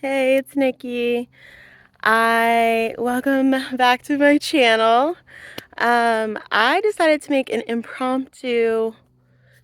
Hey, it's Nikki. I welcome back to my channel. I decided to make an impromptu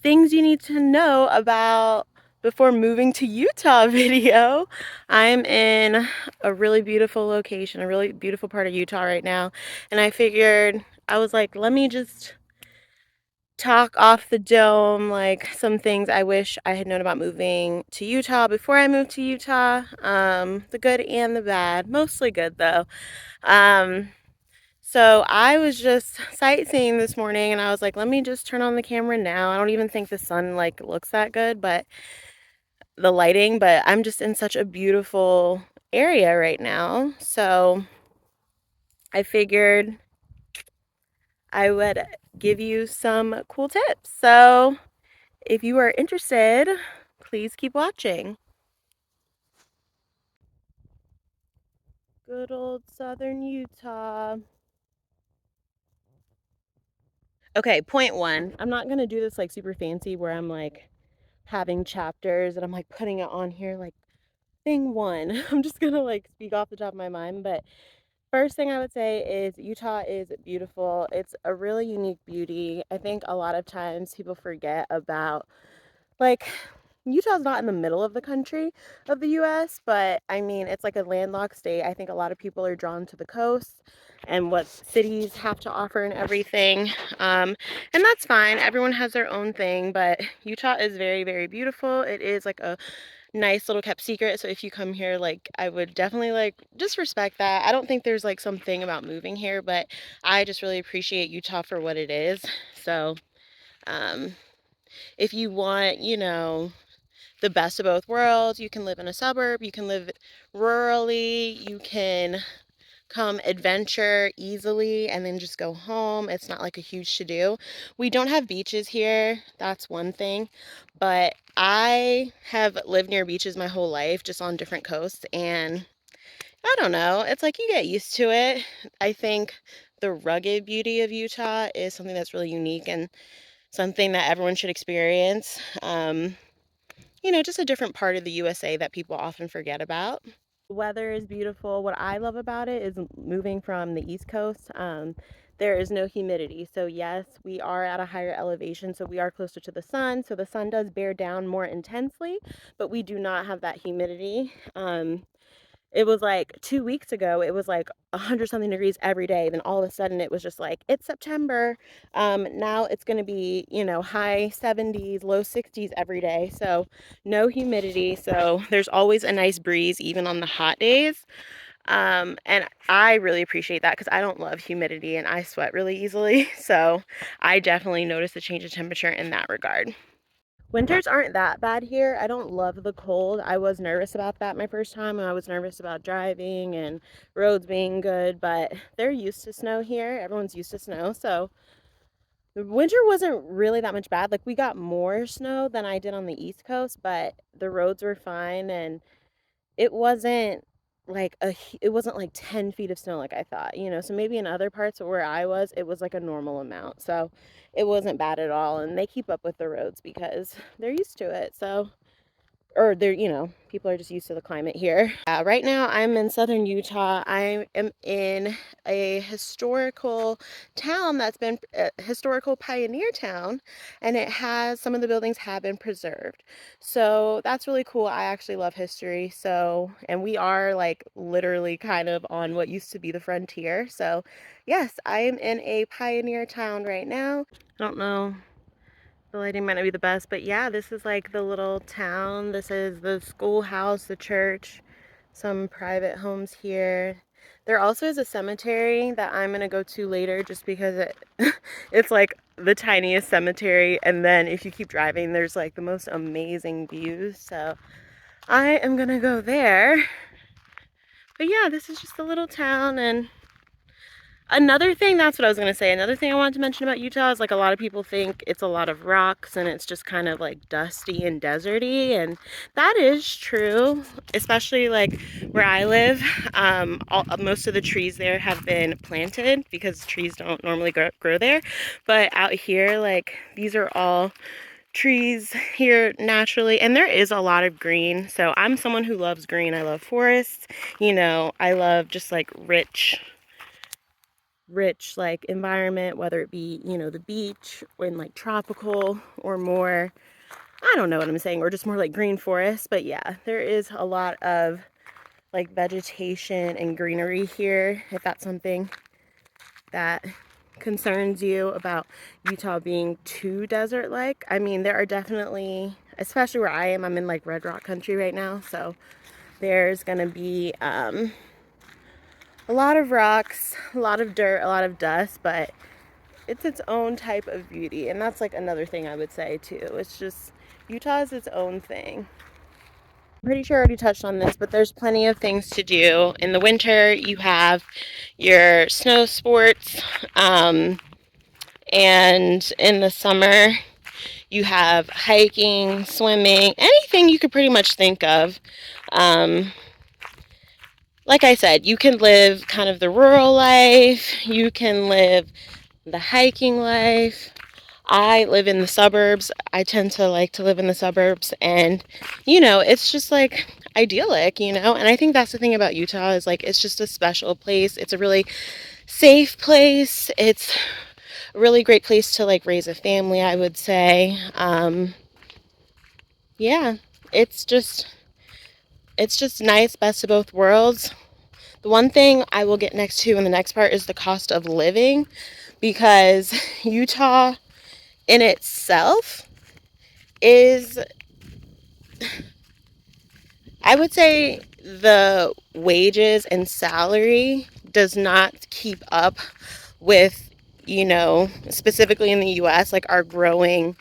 things you need to know about before moving to Utah video. I'm in a really beautiful location, a really beautiful part of Utah right now, and I was like, let me just talk off the dome, like some things I wish I had known about moving to Utah before I moved to Utah. The good and the bad, mostly good though. Um, so I was just sightseeing this morning and I was like, let me just turn on the camera now. I don't even think the sun like looks that good, but the lighting, but I'm just in such a beautiful area right now. So I figured I would give you some cool tips. So if you are interested, please keep watching. Good old southern Utah. Okay, point one. I'm not gonna do this like super fancy where I'm like having chapters and I'm like putting it on here like thing one. I'm just gonna like speak off the top of my mind. But first thing I would say is Utah is beautiful. It's a really unique beauty. I think a lot of times people forget about like Utah's not in the middle of the country of the US, but I mean, it's like a landlocked state. I think a lot of people are drawn to the coast and what cities have to offer and everything. And that's fine. Everyone has their own thing, but Utah is very, very beautiful. It is like a nice little kept secret. So if you come here, like I would definitely like just respect that. I don't think there's like something about moving here, but I just really appreciate Utah for what it is. So, um, if you want, the best of both worlds. You can live in a suburb, you can live rurally, you can come adventure easily and then just go home. It's not like a huge to do. We don't have beaches here, that's one thing, but I have lived near beaches my whole life, just on different coasts, and I don't know, it's like you get used to it. I think the rugged beauty of Utah is something that's really unique and something that everyone should experience. Just a different part of the USA that people often forget about. The weather is beautiful. What I love about it is moving from the East Coast. There is no humidity. So, yes, we are at a higher elevation, so we are closer to the sun. So, the sun does bear down more intensely, but we do not have that humidity. It was like 2 weeks ago, it was like 100 something degrees every day. Then all of a sudden it was just like, it's September. Now it's going to be, high 70s, low 60s every day. So no humidity. So there's always a nice breeze, even on the hot days. And I really appreciate that because I don't love humidity and I sweat really easily. So I definitely notice a change of temperature in that regard. Winters aren't that bad here. I don't love the cold. I was nervous about that my first time. I was nervous about driving and roads being good, but they're used to snow here. Everyone's used to snow. So the winter wasn't really that much bad. Like we got more snow than I did on the East Coast, but the roads were fine and it wasn't it wasn't like 10 feet of snow like I thought, so maybe in other parts of where I was, it was like a normal amount. So it wasn't bad at all. And they keep up with the roads because they're used to it. So or they're, people are just used to the climate here. Right now I'm in southern Utah. I am in a historical town that's been a historical pioneer town, and it has some of the buildings have been preserved. So that's really cool. I actually love history. So, and we are like literally kind of on what used to be the frontier. So, yes, I am in a pioneer town right now. I don't know, the lighting might not be the best, but yeah, this is like the little town. This is the schoolhouse, the church, some private homes here. There also is a cemetery that I'm gonna go to later just because it's like the tiniest cemetery, and then if you keep driving, there's like the most amazing views. So I am gonna go there. But yeah, this is just a little town. And another thing, that's what I was going to say. Another thing I wanted to mention about Utah is like a lot of people think it's a lot of rocks and it's just kind of like dusty and deserty. And that is true, especially like where I live. Most of the trees there have been planted because trees don't normally grow there. But out here, like these are all trees here naturally, and there is a lot of green. So I'm someone who loves green. I love forests. I love just like rich like environment, whether it be, the beach or in like tropical or more, I don't know what I'm saying, or just more like green forest. But yeah, there is a lot of like vegetation and greenery here, if that's something that concerns you about Utah being too desert-like. I mean, there are definitely, especially where I am, I'm in like Red Rock country right now, so there's gonna be a lot of rocks, a lot of dirt, a lot of dust, but it's its own type of beauty. And that's like another thing I would say too. It's just, Utah is its own thing. I'm pretty sure I already touched on this, but there's plenty of things to do. In the winter, you have your snow sports, and in the summer, you have hiking, swimming, anything you could pretty much think of. Um, like I said, you can live kind of the rural life, you can live the hiking life. I live in the suburbs. I tend to like to live in the suburbs, and it's just like idyllic, and I think that's the thing about Utah is like it's just a special place. It's a really safe place. It's a really great place to like raise a family, I would say. Yeah, it's just nice, best of both worlds. The one thing I will get next to in the next part is the cost of living, because Utah in itself is, I would say, the wages and salary does not keep up with, specifically in the US, like our growing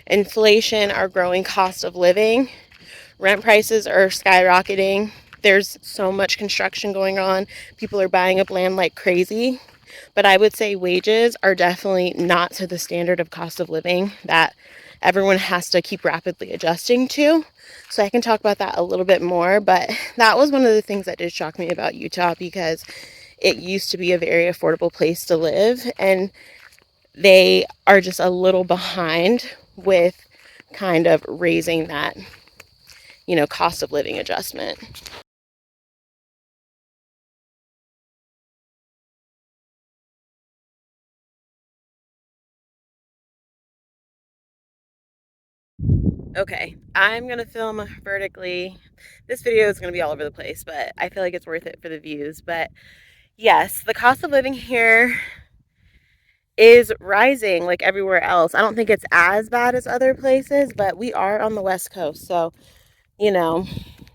inflation, our growing cost of living. Rent prices are skyrocketing. There's so much construction going on. People are buying up land like crazy. But I would say wages are definitely not to the standard of cost of living that everyone has to keep rapidly adjusting to. So I can talk about that a little bit more. But that was one of the things that did shock me about Utah, because it used to be a very affordable place to live, and they are just a little behind with kind of raising that, cost of living adjustment. Okay, I'm gonna film vertically. This video is gonna be all over the place, but I feel like it's worth it for the views. But yes, the cost of living here is rising like everywhere else. I don't think it's as bad as other places, but we are on the West Coast, so you know,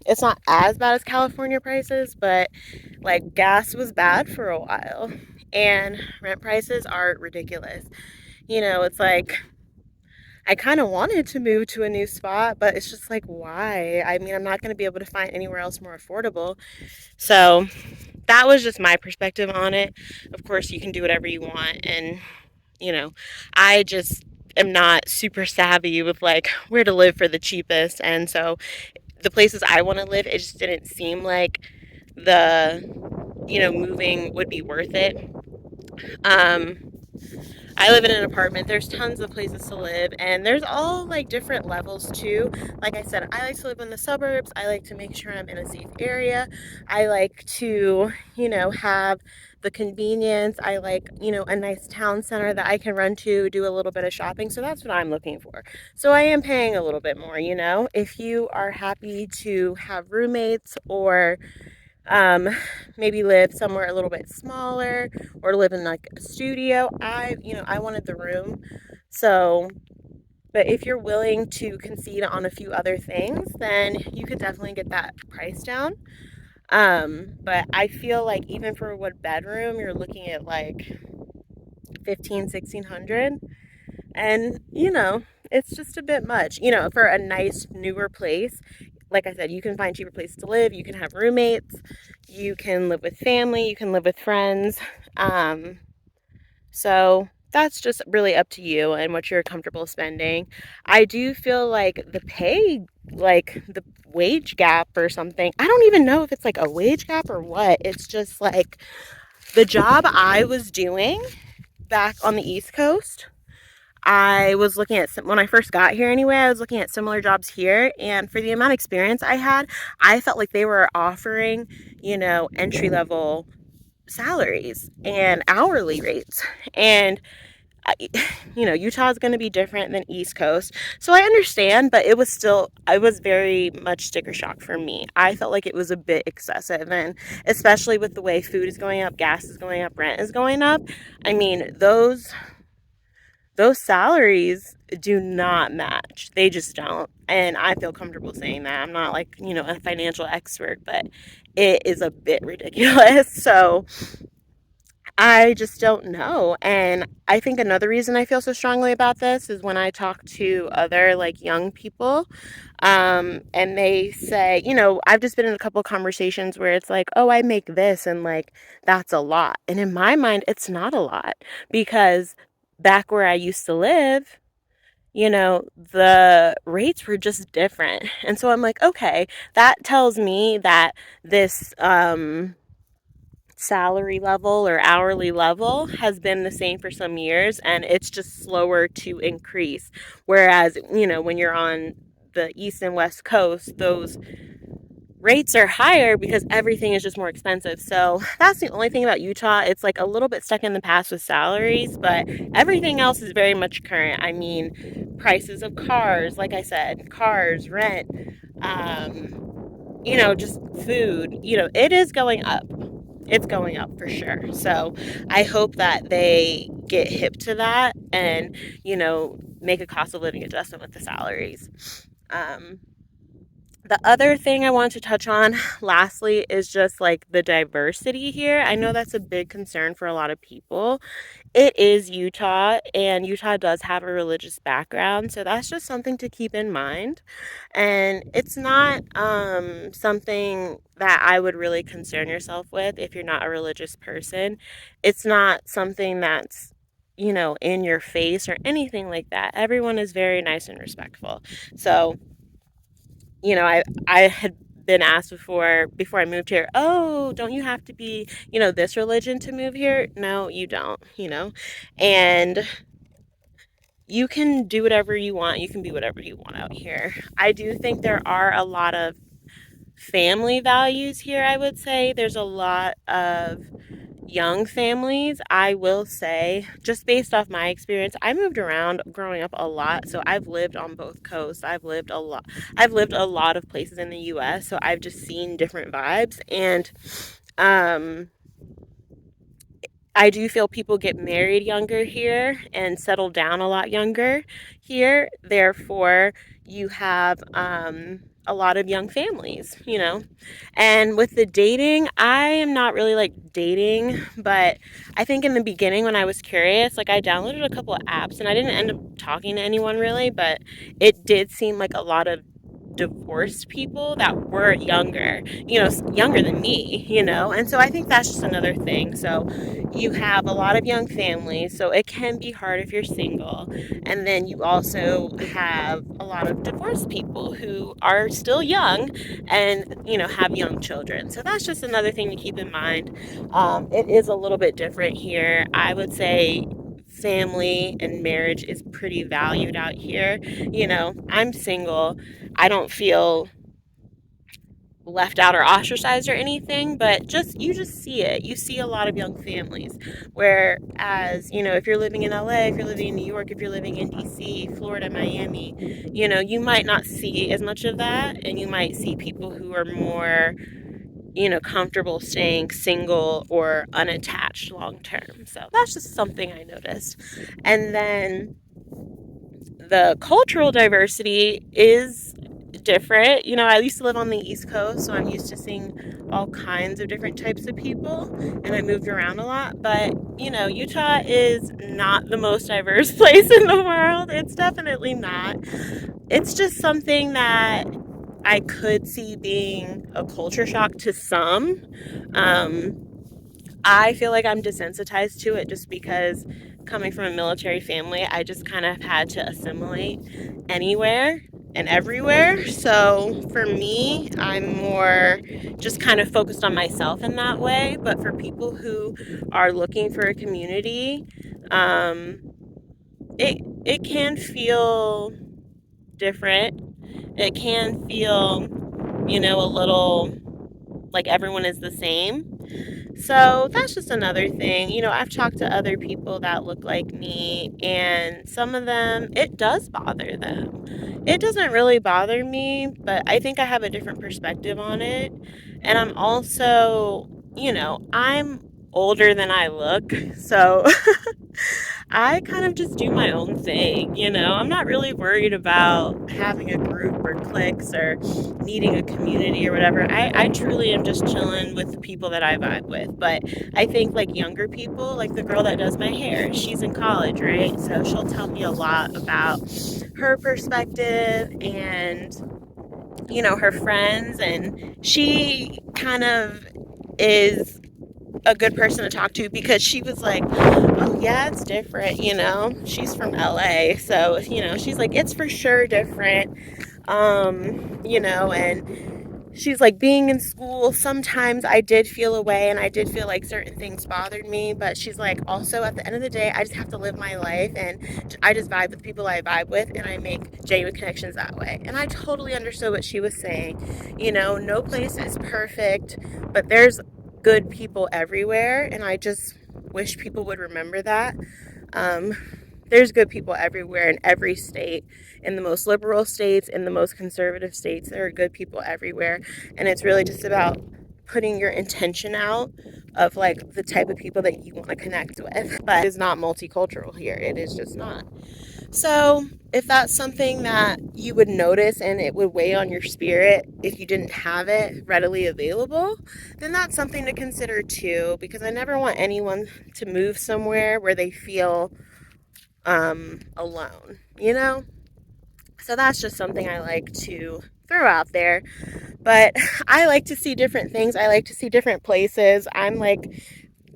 it's not as bad as California prices, but like gas was bad for a while, and rent prices are ridiculous. It's like I kind of wanted to move to a new spot, but it's just like, why? I mean, I'm not going to be able to find anywhere else more affordable. So that was just my perspective on it. Of course, you can do whatever you want. And, you know, I just am not super savvy with like where to live for the cheapest. And so the places I want to live, it just didn't seem like moving would be worth it. Um, I live in an apartment. There's tons of places to live, and there's all like different levels too. Like I said, I like to live in the suburbs. I like to make sure I'm in a safe area. I like to, have the convenience. I like, a nice town center that I can run to, do a little bit of shopping. So that's what I'm looking for. So I am paying a little bit more, If you are happy to have roommates, or um, maybe live somewhere a little bit smaller, or live in like a studio. I wanted the room. So, but if you're willing to concede on a few other things, then you could definitely get that price down. But I feel like even for a one bedroom, you're looking at like 1600. And, it's just a bit much, for a nice newer place. Like I said, you can find cheaper places to live. You can have roommates. You can live with family. You can live with friends. Um, so that's just really up to you and what you're comfortable spending. I do feel like the pay, like the wage gap or something, I don't even know if it's like a wage gap or what. It's just like the job I was doing back on the East Coast, I was looking at when I first got here anyway, I was looking at similar jobs here, and for the amount of experience I had, I felt like they were offering, entry level salaries and hourly rates. And Utah is going to be different than East Coast. So I understand, but I was very much sticker shock for me. I felt like it was a bit excessive. And especially with the way food is going up, gas is going up, rent is going up. I mean, those salaries do not match. They just don't. And I feel comfortable saying that. I'm not like, a financial expert, but it is a bit ridiculous. So I just don't know. And I think another reason I feel so strongly about this is when I talk to other like young people, and they say, I've just been in a couple of conversations where it's like, oh, I make this and like that's a lot. And in my mind, it's not a lot because back where I used to live, the rates were just different. And so I'm like, okay, that tells me that this, salary level or hourly level has been the same for some years and it's just slower to increase. Whereas, when you're on the east and west coast, those rates are higher because everything is just more expensive. So that's the only thing about Utah. It's like a little bit stuck in the past with salaries, but everything else is very much current. I mean, prices of cars, like I said, cars, rent, just food, it is going up. It's going up for sure. So I hope that they get hip to that and, make a cost of living adjustment with the salaries. Um, the other thing I want to touch on, lastly, is just like the diversity here. I know that's a big concern for a lot of people. It is Utah, and Utah does have a religious background, so that's just something to keep in mind. And it's not something that I would really concern yourself with if you're not a religious person. It's not something that's in your face or anything like that. Everyone is very nice and respectful. So I had been asked before I moved here, oh, don't you have to be, this religion to move here? No, you don't, and you can do whatever you want. You can be whatever you want out here. I do think there are a lot of family values here, I would say. There's a lot of young families, I will say, just based off my experience. I moved around growing up a lot, so I've lived on both coasts. I've lived a lot of places in the US, so I've just seen different vibes. And um I do feel people get married younger here and settle down a lot younger here. Therefore, you have a lot of young families, And with the dating, I am not really like dating, but I think in the beginning when I was curious, like I downloaded a couple of apps and I didn't end up talking to anyone really, but it did seem like a lot of divorced people that were younger, younger than me, and so I think that's just another thing. So you have a lot of young families, so it can be hard if you're single. And then you also have a lot of divorced people who are still young and, have young children. So that's just another thing to keep in mind. It is a little bit different here. I would say family and marriage is pretty valued out here. I'm single. I don't feel left out or ostracized or anything, but you just see it. You see a lot of young families. Whereas, if you're living in LA, if you're living in New York, if you're living in DC, Florida, Miami, you might not see as much of that, and you might see people who are more, comfortable staying single or unattached long term. So that's just something I noticed. And then the cultural diversity is different. I used to live on the East Coast, so I'm used to seeing all kinds of different types of people, and I moved around a lot. But, Utah is not the most diverse place in the world. It's definitely not. It's just something that I could see being a culture shock to some. Um, I feel like I'm desensitized to it just because coming from a military family, I just kind of had to assimilate anywhere and everywhere. So for me, I'm more just kind of focused on myself in that way. But for people who are looking for a community, um, it it can feel different. It can feel, a little like everyone is the same. So that's just another thing. I've talked to other people that look like me, and some of them, it does bother them. It doesn't really bother me, but I think I have a different perspective on it. And I'm also, I'm older than I look. So I kind of just do my own thing. I'm not really worried about having a group or cliques or needing a community or whatever. I truly am just chilling with the people that I vibe with. But I think like younger people, like the girl that does my hair, she's in college, right? So she'll tell me a lot about her perspective and, her friends. And she kind of is a good person to talk to because she was like, oh, yeah, it's different. She's from LA. So, she's like, it's for sure different. And she's like, being in school, sometimes I did feel away and I did feel like certain things bothered me. But she's like, also, at the end of the day, I just have to live my life and I just vibe with people I vibe with and I make genuine connections that way. And I totally understood what she was saying. No place is perfect, but there's good people everywhere. And I just wish people would remember that. Um, there's good people everywhere in every state. In the most liberal states, in the most conservative states, there are good people everywhere. And it's really just about putting your intention out of like the type of people that you want to connect with. But it's not multicultural here. It is just not. So, if that's something that you would notice and it would weigh on your spirit if you didn't have it readily available, then that's something to consider too, because I never want anyone to move somewhere where they feel alone. So that's just something I like to throw out there. But I like to see different things. I like to see different places.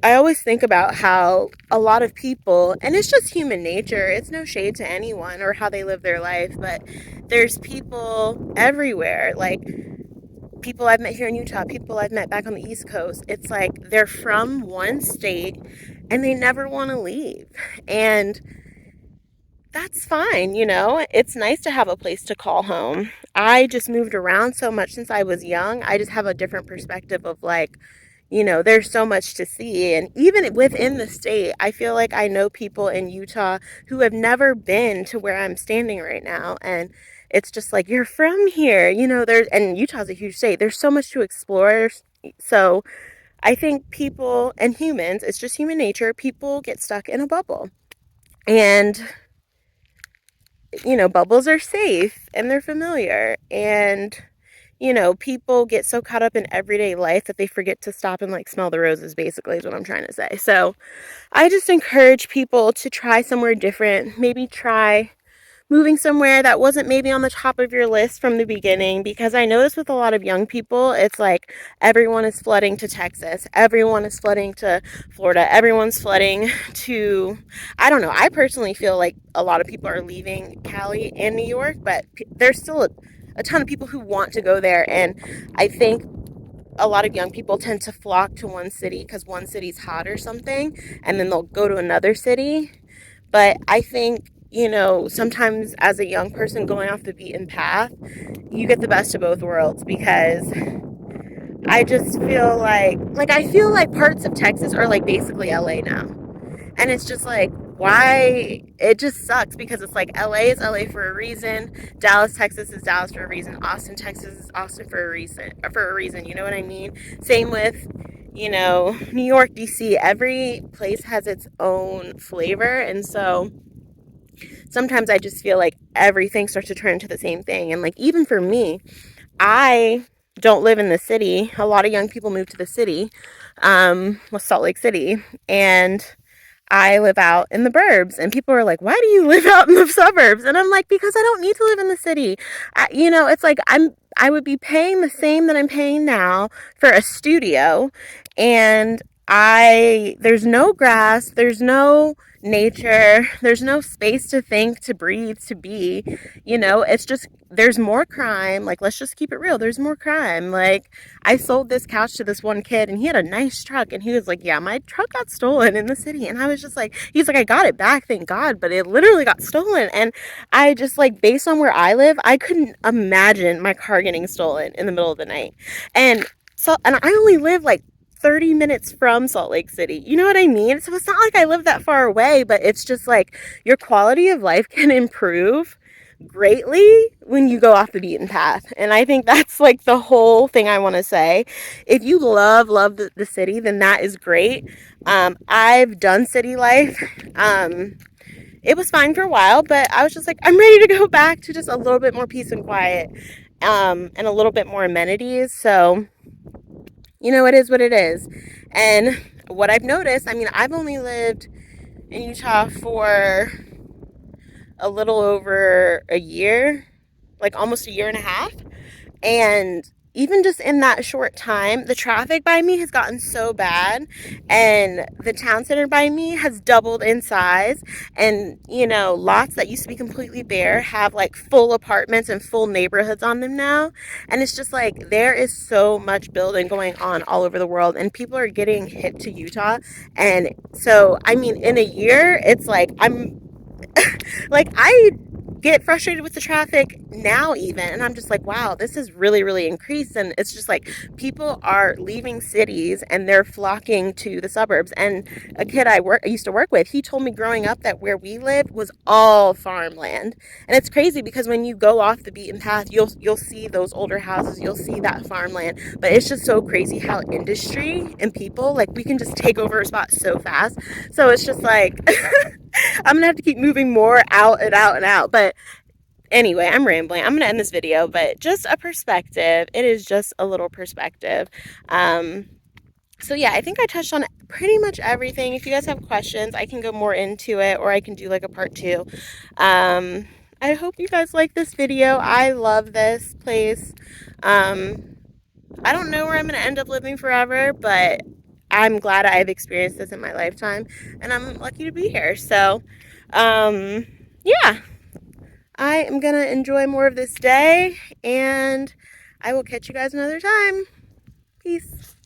I always think about how a lot of people, and it's just human nature, it's no shade to anyone or how they live their life, but there's people everywhere. Like people I've met here in Utah, people I've met back on the East Coast. It's like they're from one state and they never want to leave. And that's fine. It's nice to have a place to call home. I just moved around so much since I was young. I just have a different perspective of like, there's so much to see. And even within the state, I feel like I know people in Utah who have never been to where I'm standing right now. And it's just like, you're from here, and Utah's a huge state. There's so much to explore. So I think people and humans, it's just human nature, people get stuck in a bubble. And bubbles are safe and they're familiar. And, people get so caught up in everyday life that they forget to stop and like smell the roses, basically, is what I'm trying to say. So I just encourage people to try somewhere different. Maybe try moving somewhere that wasn't maybe on the top of your list from the beginning, because I notice with a lot of young people, it's like everyone is flooding to Texas, everyone is flooding to Florida, everyone's flooding to, I don't know, I personally feel like a lot of people are leaving Cali and New York, but there's still a ton of people who want to go there. And I think a lot of young people tend to flock to one city because one city's hot or something, and then they'll go to another city. But I think, sometimes as a young person going off the beaten path, you get the best of both worlds, because I just feel like I feel like parts of Texas are like basically LA now. And it's just like, why? It just sucks because it's like LA is LA for a reason. Dallas, Texas is Dallas for a reason. Austin, Texas is Austin for a reason. You know what I mean? Same with, New York, DC. Every place has its own flavor. And so sometimes I just feel like everything starts to turn into the same thing. And like, even for me, I don't live in the city. A lot of young people move to the city, with Salt Lake City. And I live out in the burbs, and people are like, why do you live out in the suburbs? And I'm like, because I don't need to live in the city. It's like I would be paying the same that I'm paying now for a studio, and there's no grass, there's no nature, there's no space to think, to breathe, to be. It's just there's more crime. Like, let's just keep it real. There's more crime. Like, I sold this couch to this one kid and he had a nice truck and he was like, "Yeah, my truck got stolen in the city." And I was just like, he's like, "I got it back, thank God, but it literally got stolen." And I just like, based on where I live, I couldn't imagine my car getting stolen in the middle of the night. And and I only live like 30 minutes from Salt Lake City. You know what I mean? So it's not like I live that far away, but it's just like your quality of life can improve greatly when you go off the beaten path. And I think that's like the whole thing I want to say. If you love the city, then that is great. I've done city life. It was fine for a while, but I was just like, I'm ready to go back to just a little bit more peace and quiet, and a little bit more amenities. So it is what it is. And what I've noticed, I mean, I've only lived in Utah for a little over a year, like almost a year and a half. And even just in that short time, the traffic by me has gotten so bad, and the town center by me has doubled in size. And, lots that used to be completely bare have like full apartments and full neighborhoods on them now. And it's just like there is so much building going on all over the world, and people are getting hit to Utah. And so, I mean, in a year, it's like I get frustrated with the traffic now even, and I'm just like, wow, this has really, really increased. And it's just like people are leaving cities and they're flocking to the suburbs. And a kid I used to work with, he told me growing up that where we lived was all farmland. And it's crazy because when you go off the beaten path, you'll see those older houses, you'll see that farmland. But it's just so crazy how industry and people, like, we can just take over a spot so fast. So it's just like I'm gonna have to keep moving more out and out and out. But anyway, I'm rambling. I'm gonna end this video, but just a perspective. It is just a little perspective. So yeah, I think I touched on pretty much everything. If you guys have questions, I can go more into it, or I can do like a part two. I hope you guys like this video. I love this place. I don't know where I'm gonna end up living forever, but I'm glad I've experienced this in my lifetime, and I'm lucky to be here. So, yeah, I am gonna enjoy more of this day, and I will catch you guys another time. Peace.